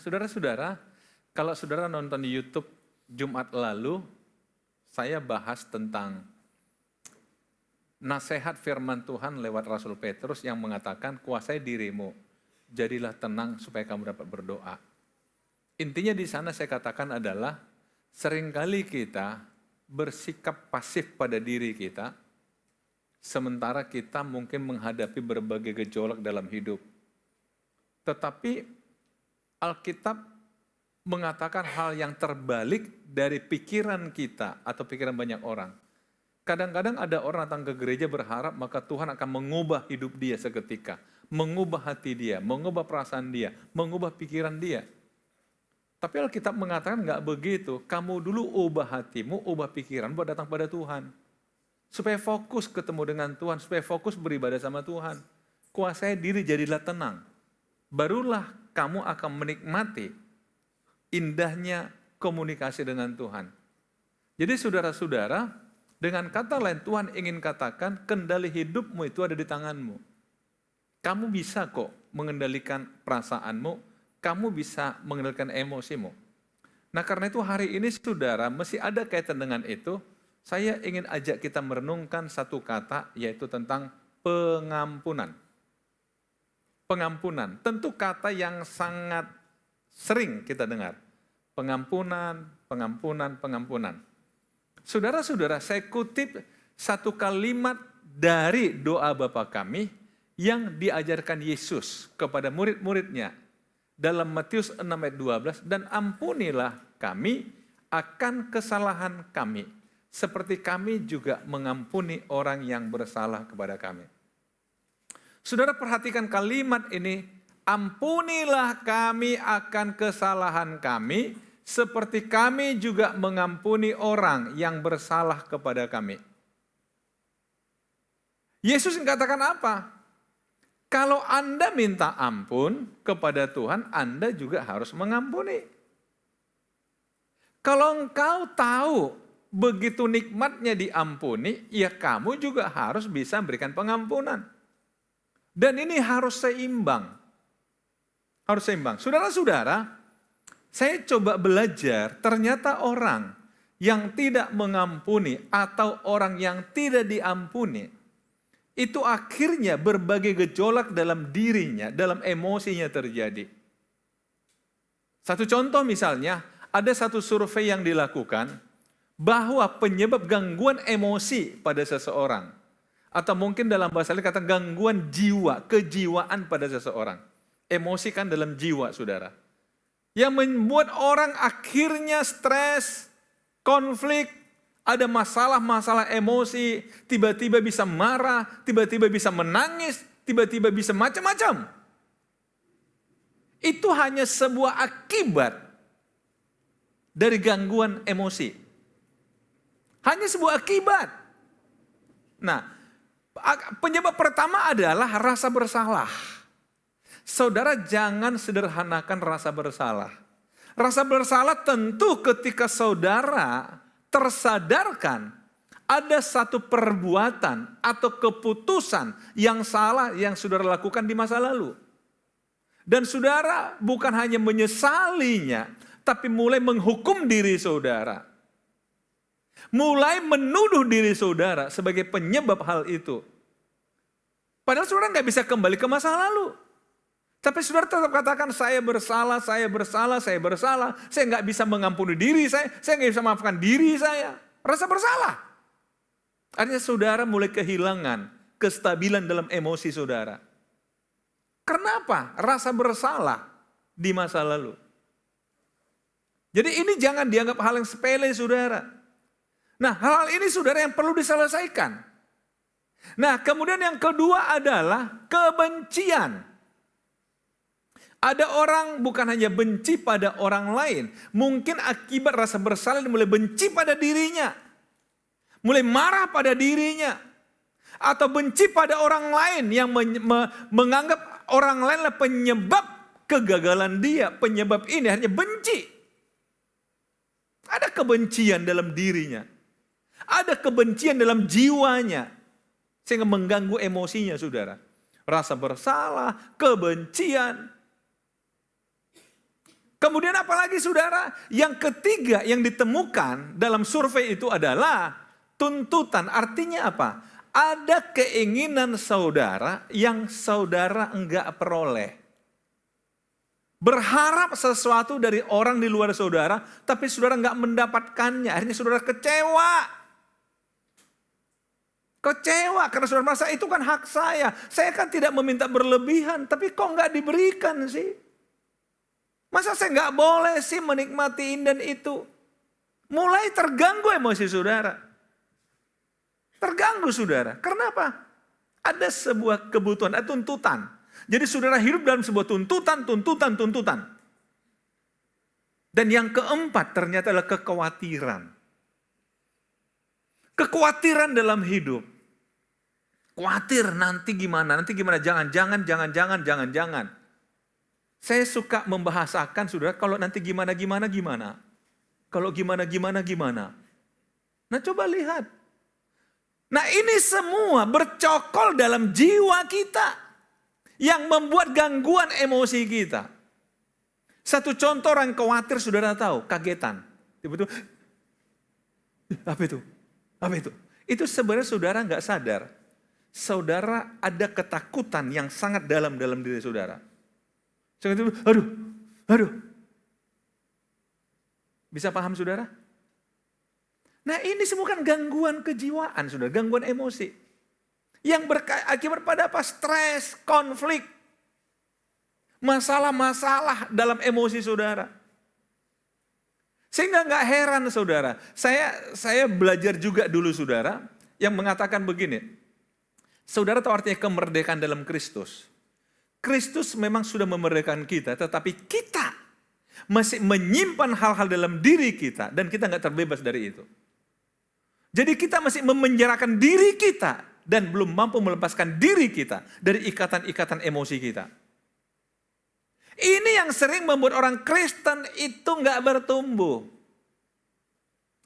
saudara-saudara, kalau saudara nonton di YouTube Jumat lalu, saya bahas tentang nasihat firman Tuhan lewat Rasul Petrus yang mengatakan, kuasai dirimu, jadilah tenang supaya kamu dapat berdoa. Intinya di sana saya katakan adalah, seringkali kita bersikap pasif pada diri kita, sementara kita mungkin menghadapi berbagai gejolak dalam hidup. Tetapi Alkitab mengatakan hal yang terbalik dari pikiran kita atau pikiran banyak orang. Kadang-kadang ada orang datang ke gereja berharap maka Tuhan akan mengubah hidup dia seketika. Mengubah hati dia, mengubah perasaan dia, mengubah pikiran dia. Tapi Alkitab mengatakan enggak begitu. Kamu dulu ubah hatimu, ubah pikiran buat datang pada Tuhan. Supaya fokus ketemu dengan Tuhan, supaya fokus beribadah sama Tuhan. Kuasai diri, jadilah tenang. Barulah kamu akan menikmati indahnya komunikasi dengan Tuhan. Jadi saudara-saudara, dengan kata lain Tuhan ingin katakan kendali hidupmu itu ada di tanganmu. Kamu bisa kok mengendalikan perasaanmu, kamu bisa mengendalikan emosimu. Nah karena itu hari ini saudara, mesti ada kaitan dengan itu, saya ingin ajak kita merenungkan satu kata, yaitu tentang pengampunan. Pengampunan, tentu kata yang sangat sering kita dengar. Pengampunan, pengampunan, pengampunan. Saudara-saudara, saya kutip satu kalimat dari doa Bapa kami yang diajarkan Yesus kepada murid-muridnya dalam Matius 6 ayat 12, dan ampunilah kami akan kesalahan kami, seperti kami juga mengampuni orang yang bersalah kepada kami. Saudara perhatikan kalimat ini, ampunilah kami akan kesalahan kami, seperti kami juga mengampuni orang yang bersalah kepada kami. Yesus mengatakan apa? Kalau Anda minta ampun kepada Tuhan, Anda juga harus mengampuni. Kalau engkau tahu begitu nikmatnya diampuni, ya kamu juga harus bisa memberikan pengampunan. Dan ini harus seimbang. Harus seimbang. Saudara-saudara, saya coba belajar, ternyata orang yang tidak mengampuni atau orang yang tidak diampuni, itu akhirnya berbagai gejolak dalam dirinya, dalam emosinya terjadi. Satu contoh misalnya, ada satu survei yang dilakukan, bahwa penyebab gangguan emosi pada seseorang, atau mungkin dalam bahasa lain kata gangguan jiwa, kejiwaan pada seseorang. Emosi kan dalam jiwa, saudara. Yang membuat orang akhirnya stres, konflik, ada masalah-masalah emosi, tiba-tiba bisa marah, tiba-tiba bisa menangis, tiba-tiba bisa macam-macam. Itu hanya sebuah akibat dari gangguan emosi. Hanya sebuah akibat. Nah, penyebab pertama adalah rasa bersalah. Saudara jangan sederhanakan rasa bersalah. Rasa bersalah tentu ketika saudara tersadarkan ada satu perbuatan atau keputusan yang salah yang saudara lakukan di masa lalu. Dan saudara bukan hanya menyesalinya, tapi mulai menghukum diri saudara. Mulai menuduh diri saudara sebagai penyebab hal itu. Padahal saudara nggak bisa kembali ke masa lalu. Tapi saudara tetap katakan, saya bersalah, saya bersalah, saya bersalah. Saya nggak bisa mengampuni diri saya nggak bisa memaafkan diri saya. Rasa bersalah. Artinya saudara mulai kehilangan kestabilan dalam emosi saudara. Kenapa? Rasa bersalah di masa lalu. Jadi ini jangan dianggap hal yang sepele saudara. Nah, hal ini saudara yang perlu diselesaikan. Nah, kemudian yang kedua adalah kebencian. Ada orang bukan hanya benci pada orang lain, mungkin akibat rasa bersalah mulai benci pada dirinya. Mulai marah pada dirinya. Atau benci pada orang lain yang menganggap orang lain adalah penyebab kegagalan dia. Penyebab ini hanya benci. Ada kebencian dalam dirinya. Ada kebencian dalam jiwanya. Sehingga mengganggu emosinya saudara. Rasa bersalah, kebencian. Kemudian apalagi saudara? Yang ketiga yang ditemukan dalam survei itu adalah tuntutan. Artinya apa? Ada keinginan saudara yang saudara enggak peroleh. Berharap sesuatu dari orang di luar saudara, tapi saudara enggak mendapatkannya. Akhirnya saudara kecewa. Kecewa karena saudara merasa itu kan hak saya. Saya kan tidak meminta berlebihan, tapi kok enggak diberikan sih? Masa saya enggak boleh sih menikmati dan itu? Mulai terganggu emosi saudara. Terganggu saudara. Karena apa? Ada sebuah kebutuhan, ada tuntutan. Jadi saudara hidup dalam sebuah tuntutan. Dan yang keempat ternyata adalah kekhawatiran. Kekhawatiran dalam hidup. Khawatir nanti gimana, jangan. Saya suka membahasakan saudara, kalau nanti gimana. Kalau gimana. Nah coba lihat. Nah ini semua bercokol dalam jiwa kita. Yang membuat gangguan emosi kita. Satu contoh orang khawatir saudara tahu, kagetan. Tiba-tiba, apa itu? Itu sebenarnya saudara nggak sadar. Saudara ada ketakutan yang sangat dalam diri saudara. Aduh. Bisa paham saudara? Nah ini semua kan gangguan kejiwaan saudara, gangguan emosi. Yang berakibat pada apa? Stres, konflik. Masalah-masalah dalam emosi saudara. Sehingga nggak heran saudara. Saya belajar juga dulu saudara, yang mengatakan begini. Saudara tahu artinya kemerdekaan dalam Kristus. Kristus memang sudah memerdekakan kita, tetapi kita masih menyimpan hal-hal dalam diri kita, dan kita nggak terbebas dari itu. Jadi kita masih memenjarakan diri kita, dan belum mampu melepaskan diri kita dari ikatan-ikatan emosi kita. Ini yang sering membuat orang Kristen itu nggak bertumbuh.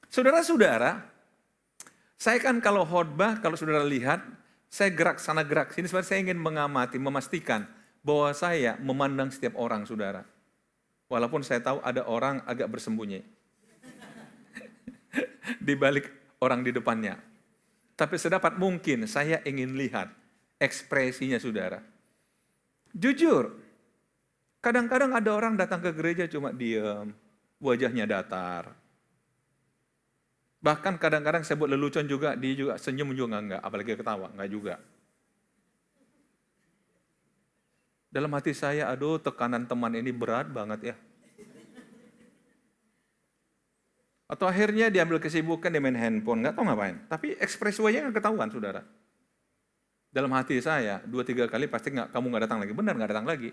Saudara-saudara, saya kan kalau khotbah, kalau saudara lihat, saya gerak sana gerak sini, sebenarnya saya ingin mengamati, memastikan bahwa saya memandang setiap orang saudara. Walaupun saya tahu ada orang agak bersembunyi di balik orang di depannya. Tapi sedapat mungkin saya ingin lihat ekspresinya saudara. Jujur, kadang-kadang ada orang datang ke gereja cuma diam, wajahnya datar. Bahkan kadang-kadang saya buat lelucon juga, dia juga senyum juga enggak, apalagi ketawa, enggak juga. Dalam hati saya, aduh tekanan teman ini berat banget ya. Atau akhirnya diambil kesibukan, dia main handphone, nggak tahu ngapain. Tapi ekspresi wajahnya ketahuan, saudara. Dalam hati saya, 2-3 kali pasti kamu nggak datang lagi. Benar nggak datang lagi.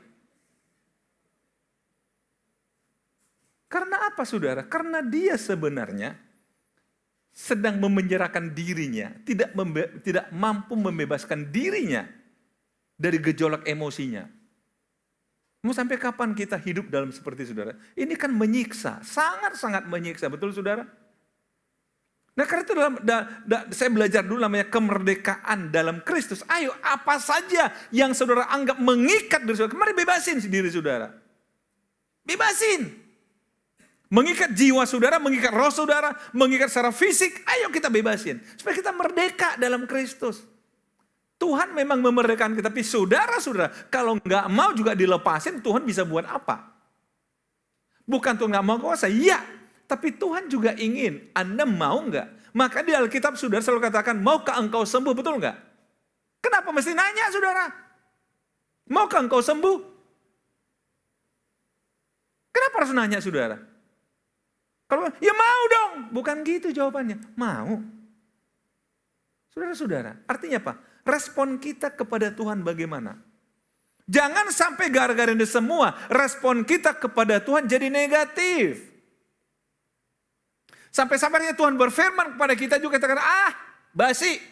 Karena apa, saudara? Karena dia sebenarnya sedang memenjarakan dirinya, tidak mampu membebaskan dirinya dari gejolak emosinya. Mau sampai kapan kita hidup dalam seperti saudara? Ini kan menyiksa, sangat-sangat menyiksa, betul saudara? Nah karena itu saya belajar dulu namanya kemerdekaan dalam Kristus. Ayo apa saja yang saudara anggap mengikat diri saudara, mari bebasin diri saudara. Bebasin. Mengikat jiwa saudara, mengikat roh saudara, mengikat secara fisik, ayo kita bebasin. Supaya kita merdeka dalam Kristus. Tuhan memang memerdekakan kita, tapi saudara-saudara, kalau nggak mau juga dilepasin, Tuhan bisa buat apa? Bukan Tuhan nggak mau kuasa, ya. Tapi Tuhan juga ingin, Anda mau nggak? Maka di Alkitab saudara selalu katakan, maukah engkau sembuh, betul nggak? Kenapa mesti nanya saudara? Maukah engkau sembuh? Kenapa harus nanya saudara? Kalau ya mau dong, bukan gitu jawabannya. Mau. Saudara-saudara, artinya apa? Respon kita kepada Tuhan bagaimana? Jangan sampai gara-gara ini semua, respon kita kepada Tuhan jadi negatif. Sampai-sampai Tuhan berfirman kepada kita juga, kita kata, basi.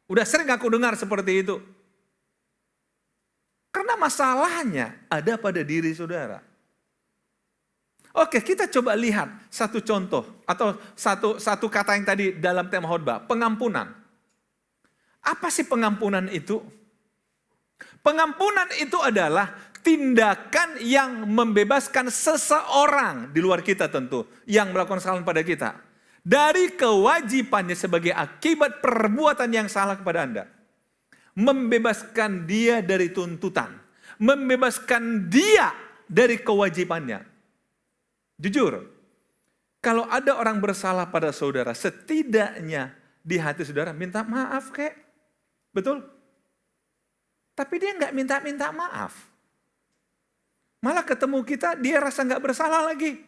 Udah sering aku dengar seperti itu. Karena masalahnya ada pada diri saudara. Oke, kita coba lihat satu contoh, atau satu kata yang tadi dalam tema khotbah, pengampunan. Apa sih pengampunan itu? Pengampunan itu adalah tindakan yang membebaskan seseorang di luar kita tentu, yang melakukan kesalahan pada kita, dari kewajibannya sebagai akibat perbuatan yang salah kepada Anda. Membebaskan dia dari tuntutan, membebaskan dia dari kewajibannya. Jujur, kalau ada orang bersalah pada saudara, setidaknya di hati saudara minta maaf kek. Betul? Tapi dia nggak minta maaf. Malah ketemu kita, dia rasa nggak bersalah lagi.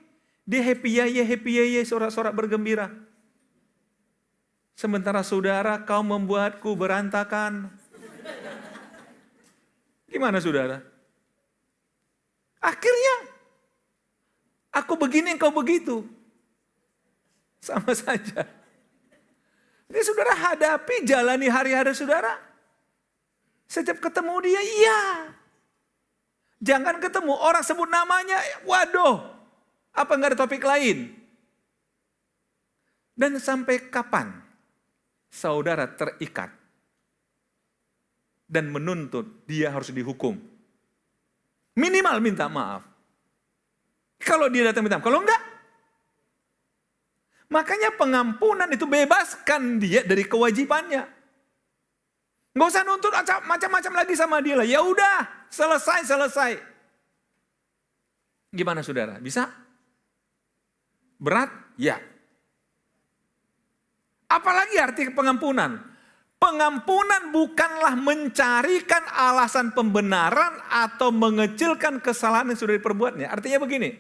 Dia happy yeye, sorak-sorak bergembira. Sementara saudara, kau membuatku berantakan. Gimana saudara? Akhirnya, aku begini, engkau begitu. Sama saja. Ini saudara hadapi, jalani hari-hari saudara. Setiap ketemu dia, iya. Jangan ketemu, orang sebut namanya, waduh. Apa enggak ada topik lain? Dan sampai kapan saudara terikat dan menuntut dia harus dihukum? Minimal minta maaf. Kalau dia datang minta maaf, kalau enggak. Makanya pengampunan itu bebaskan dia dari kewajibannya. Nggak usah nuntut macam-macam lagi sama dia lah. Ya udah, selesai. Gimana saudara? Bisa? Berat? Ya. Apalagi arti pengampunan? Pengampunan bukanlah mencarikan alasan pembenaran atau mengecilkan kesalahan yang sudah diperbuatnya. Artinya begini.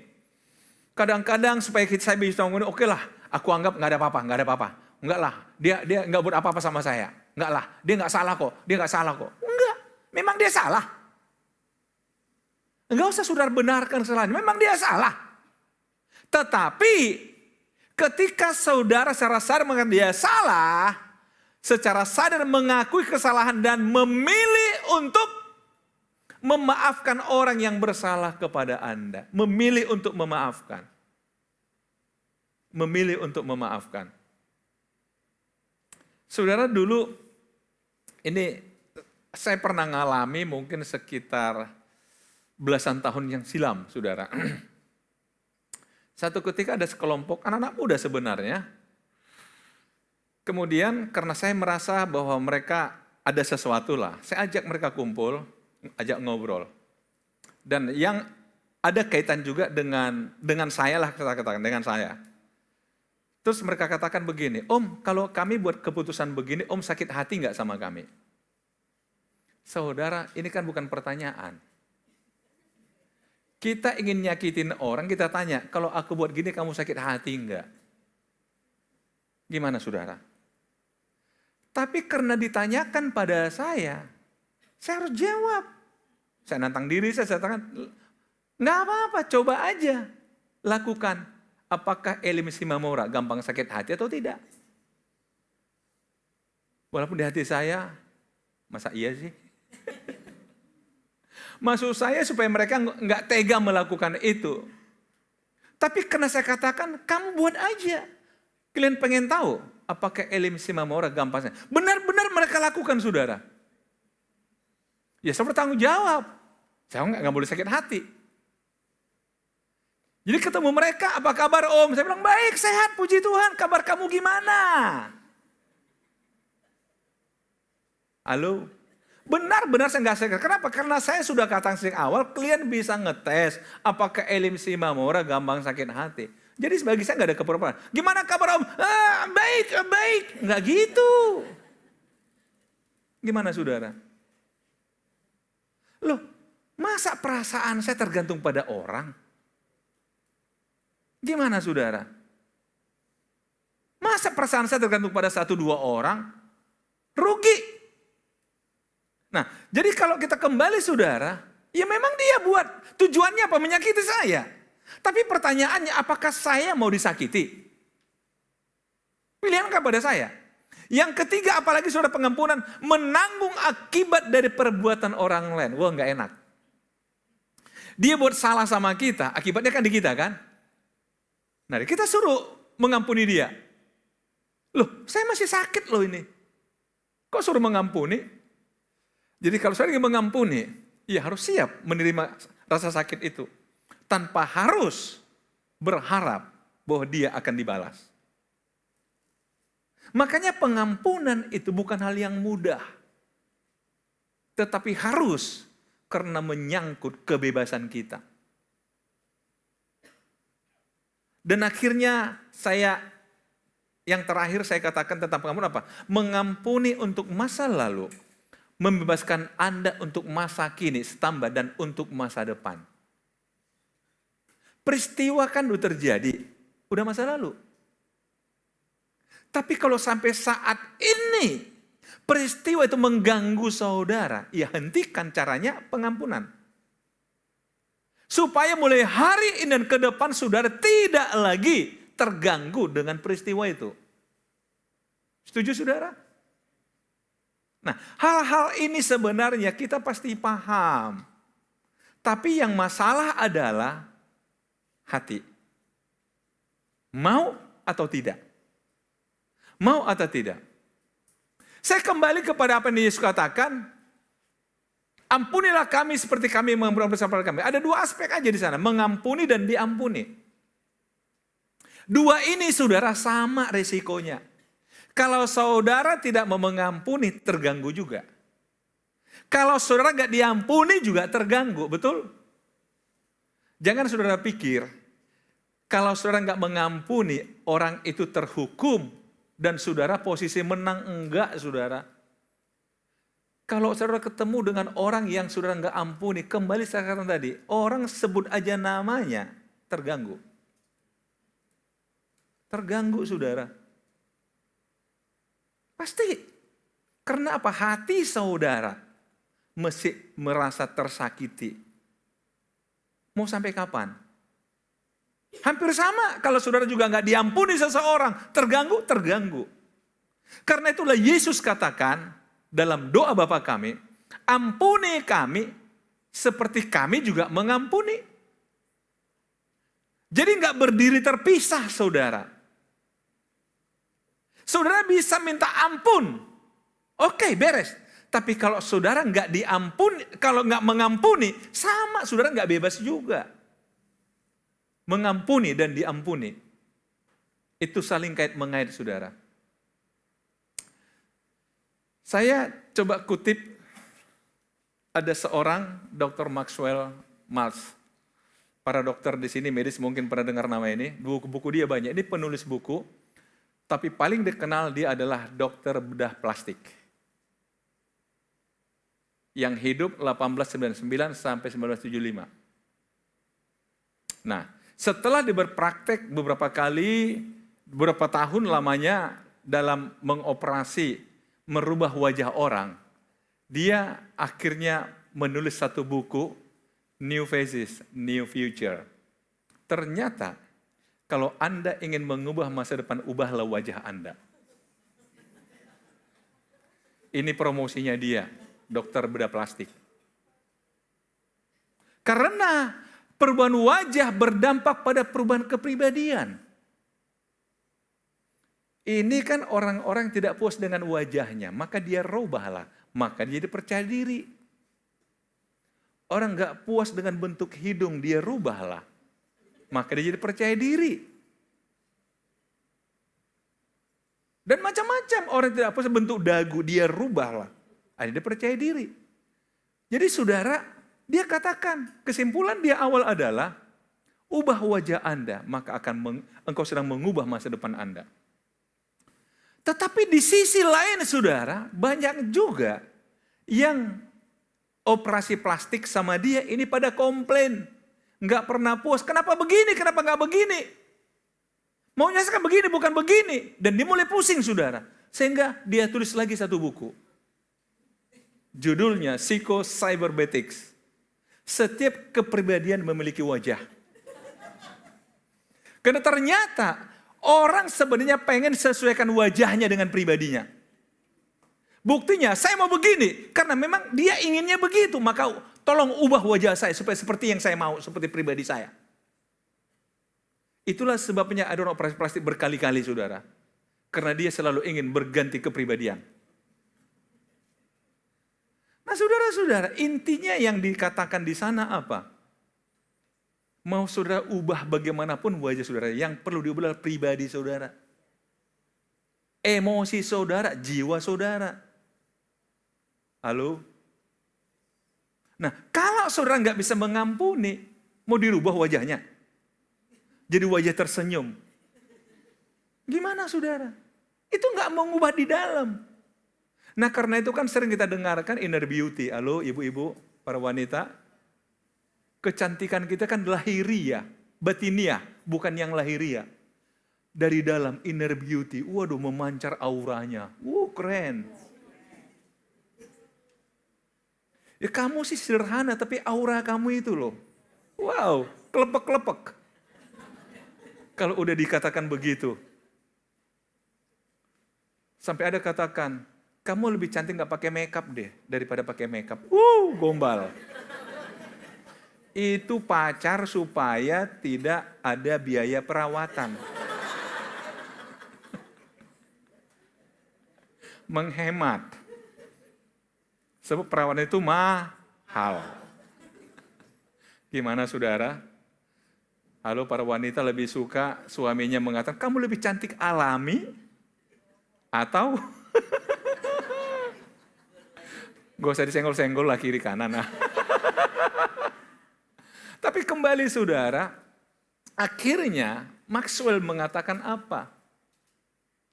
Kadang-kadang supaya saya bisa ngomong, oke lah, aku anggap nggak ada apa-apa. Enggak lah, dia nggak buat apa-apa sama saya. Enggak lah, dia nggak salah kok. Enggak, memang dia salah. Enggak usah saudara benarkan kesalahannya, memang dia salah. Tetapi ketika saudara secara sadar mengatakan dia salah, secara sadar mengakui kesalahan dan memilih untuk memaafkan orang yang bersalah kepada Anda. Memilih untuk memaafkan. Saudara dulu, ini saya pernah ngalami mungkin sekitar belasan tahun yang silam, saudara. Satu ketika ada sekelompok anak-anak muda sebenarnya. Kemudian karena saya merasa bahwa mereka ada sesuatu lah, saya ajak mereka kumpul, ajak ngobrol. Dan yang ada kaitan juga dengan saya lah, katakan dengan saya. Terus mereka katakan begini, Om, kalau kami buat keputusan begini, Om sakit hati nggak sama kami? Saudara, ini kan bukan pertanyaan. Kita ingin nyakitin orang, kita tanya, kalau aku buat gini kamu sakit hati nggak? Gimana saudara? Tapi karena ditanyakan pada saya harus jawab. Saya nantang diri, saya katakan, nggak apa-apa, coba aja lakukan. Apakah Elim Simamora gampang sakit hati atau tidak? Walaupun di hati saya, masa iya sih? Maksud saya supaya mereka nggak tega melakukan itu. Tapi karena saya katakan, kamu buat aja. Kalian pengen tahu apakah Elim Simamora gampang? Benar-benar mereka lakukan, saudara. Ya saya bertanggung jawab. Saya nggak boleh sakit hati. Jadi ketemu mereka, apa kabar Om? Saya bilang, baik, sehat, puji Tuhan. Kabar kamu gimana? Halo? Benar-benar saya nggak sakit. Kenapa? Karena saya sudah katakan sejak awal, kalian bisa ngetes apakah Elim Simamora gampang sakit hati. Jadi bagi saya nggak ada kepura-puraan. Gimana kabar Om? Baik. Nggak gitu. Gimana saudara? Loh, masa perasaan saya tergantung pada orang? Gimana saudara? Masa perasaan saya tergantung pada 1-2 orang? Rugi. Nah, jadi kalau kita kembali saudara, ya memang dia buat. Tujuannya apa? Menyakiti saya. Tapi pertanyaannya, apakah saya mau disakiti? Pilihan kepada saya. Yang ketiga, apalagi saudara pengampunan, menanggung akibat dari perbuatan orang lain. Wah, nggak enak. Dia buat salah sama kita, akibatnya kan di kita kan? Nah, kita suruh mengampuni dia. Loh, saya masih sakit loh ini. Kok suruh mengampuni? Jadi kalau saya ingin mengampuni, ia harus siap menerima rasa sakit itu. Tanpa harus berharap bahwa dia akan dibalas. Makanya pengampunan itu bukan hal yang mudah. Tetapi harus karena menyangkut kebebasan kita. Dan akhirnya yang terakhir saya katakan tentang pengampunan apa? Mengampuni untuk masa lalu, membebaskan Anda untuk masa kini, setambah dan untuk masa depan. Peristiwa kan udah terjadi, udah masa lalu. Tapi kalau sampai saat ini, peristiwa itu mengganggu saudara, ya hentikan caranya pengampunan. Supaya mulai hari ini dan ke depan saudara tidak lagi terganggu dengan peristiwa itu. Setuju saudara? Nah, hal-hal ini sebenarnya kita pasti paham. Tapi yang masalah adalah hati. Mau atau tidak? Mau atau tidak? Saya kembali kepada apa yang Yesus katakan, ampunilah kami seperti kami mengampuni bersama kami. Ada dua aspek aja di sana, mengampuni dan diampuni. Dua ini saudara sama resikonya. Kalau saudara tidak mau mengampuni, terganggu juga. Kalau saudara nggak diampuni juga terganggu, betul? Jangan saudara pikir, kalau saudara nggak mengampuni, orang itu terhukum dan saudara posisi menang. Enggak, saudara. Kalau saudara ketemu dengan orang yang saudara nggak ampuni, kembali saya katakan tadi, orang sebut aja namanya, terganggu. Terganggu, saudara. Pasti. Karena apa? Hati saudara masih merasa tersakiti. Mau sampai kapan? Hampir sama kalau saudara juga nggak diampuni seseorang. Terganggu. Karena itulah Yesus katakan dalam doa Bapa kami, ampuni kami seperti kami juga mengampuni. Jadi nggak berdiri terpisah saudara. Saudara bisa minta ampun. Oke, beres. Tapi kalau saudara nggak diampuni, kalau nggak mengampuni, sama saudara nggak bebas juga. Mengampuni dan diampuni. Itu saling kait-mengait saudara. Saya coba kutip, ada seorang Dr. Maxwell Maltz. Para dokter di sini medis mungkin pernah dengar nama ini. Buku dia banyak. Ini penulis buku. Tapi paling dikenal dia adalah dokter bedah plastik. Yang hidup 1899 sampai 1975. Nah, setelah dia berpraktek beberapa kali, beberapa tahun lamanya dalam mengoperasi, merubah wajah orang, dia akhirnya menulis satu buku, New Faces, New Future. Ternyata, kalau Anda ingin mengubah masa depan, ubahlah wajah Anda. Ini promosinya dia, dokter bedah plastik. Karena perubahan wajah berdampak pada perubahan kepribadian. Ini kan orang-orang tidak puas dengan wajahnya, maka dia rubahlah, maka dia percaya diri. Orang nggak puas dengan bentuk hidung, dia rubahlah, maka dia jadi percaya diri. Dan macam-macam orang tidak puas bentuk dagu, dia rubahlah, dia percaya diri. Jadi saudara, dia katakan, kesimpulan dia awal adalah, ubah wajah Anda, maka engkau sedang mengubah masa depan Anda. Tetapi di sisi lain saudara, banyak juga yang operasi plastik sama dia ini pada komplain. Nggak pernah puas, kenapa begini, kenapa nggak begini. Maunya sekarang begini, bukan begini. Dan dia mulai pusing saudara. Sehingga dia tulis lagi satu buku. Judulnya Psycho-Cybernetics. Setiap kepribadian memiliki wajah. Karena ternyata orang sebenarnya pengen sesuaikan wajahnya dengan pribadinya. Buktinya saya mau begini. Karena memang dia inginnya begitu. Maka tolong ubah wajah saya supaya seperti yang saya mau. Seperti pribadi saya. Itulah sebabnya ada orang operasi plastik berkali-kali saudara. Karena dia selalu ingin berganti kepribadian. Nah saudara-saudara, intinya yang dikatakan di sana apa? Mau saudara ubah bagaimanapun wajah saudara, yang perlu diubah adalah pribadi saudara. Emosi saudara, jiwa saudara. Halo? Nah, kalau saudara nggak bisa mengampuni, mau dirubah wajahnya? Jadi wajah tersenyum. Gimana saudara? Itu nggak mau ngubah di dalam. Nah karena itu kan sering kita dengarkan inner beauty. Halo ibu-ibu, para wanita. Kecantikan kita kan lahiriah, batiniah, bukan yang lahiriah. Dari dalam inner beauty, waduh memancar auranya. Keren. Ya kamu sih sederhana, tapi aura kamu itu loh. Wow, kelepek-kelepek. Kalau udah dikatakan begitu. Sampai ada katakan, kamu lebih cantik gak pakai makeup deh, daripada pakai makeup. Gombal. Itu pacar supaya tidak ada biaya perawatan. Menghemat. Sebab perawatan itu mahal. Gimana saudara? Halo para wanita lebih suka suaminya mengatakan, kamu lebih cantik alami? Atau? Gak usah disenggol-senggol lah kiri kanan. Nah. Tapi kembali saudara, akhirnya Maxwell mengatakan apa?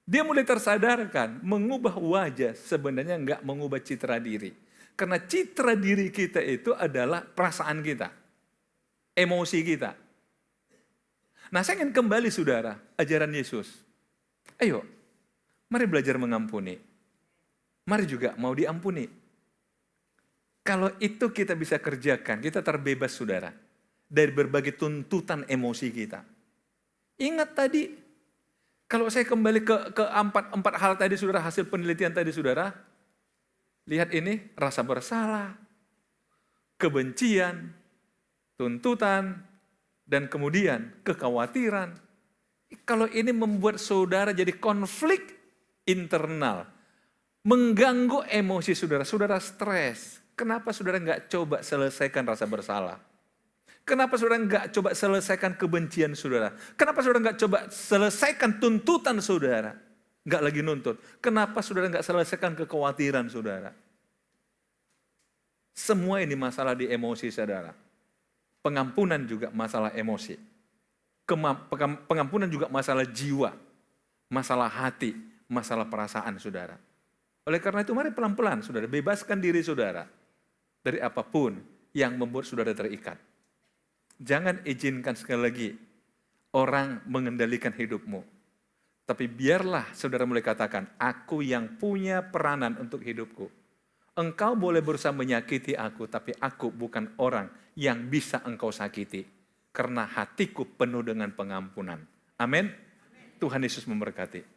Dia mulai tersadarkan, mengubah wajah sebenarnya enggak mengubah citra diri. Karena citra diri kita itu adalah perasaan kita, emosi kita. Nah saya ingin kembali saudara, ajaran Yesus. Ayo, mari belajar mengampuni. Mari juga mau diampuni. Kalau itu kita bisa kerjakan, kita terbebas saudara. Dari berbagai tuntutan emosi kita. Ingat tadi, kalau saya kembali ke empat hal tadi saudara, hasil penelitian tadi saudara, lihat ini, rasa bersalah, kebencian, tuntutan, dan kemudian kekhawatiran. Kalau ini membuat saudara jadi konflik internal, mengganggu emosi saudara, saudara stres. Kenapa saudara nggak coba selesaikan rasa bersalah? Kenapa saudara nggak coba selesaikan kebencian saudara? Kenapa saudara nggak coba selesaikan tuntutan saudara? Nggak lagi nuntut. Kenapa saudara nggak selesaikan kekhawatiran saudara? Semua ini masalah di emosi saudara. Pengampunan juga masalah emosi. Pengampunan juga masalah jiwa. Masalah hati. Masalah perasaan saudara. Oleh karena itu mari pelan-pelan saudara. Bebaskan diri saudara. Dari apapun yang membuat saudara terikat. Jangan izinkan sekali lagi orang mengendalikan hidupmu. Tapi biarlah saudara mulai katakan, aku yang punya peranan untuk hidupku. Engkau boleh berusaha menyakiti aku, tapi aku bukan orang yang bisa engkau sakiti. Karena hatiku penuh dengan pengampunan. Amin. Tuhan Yesus memberkati.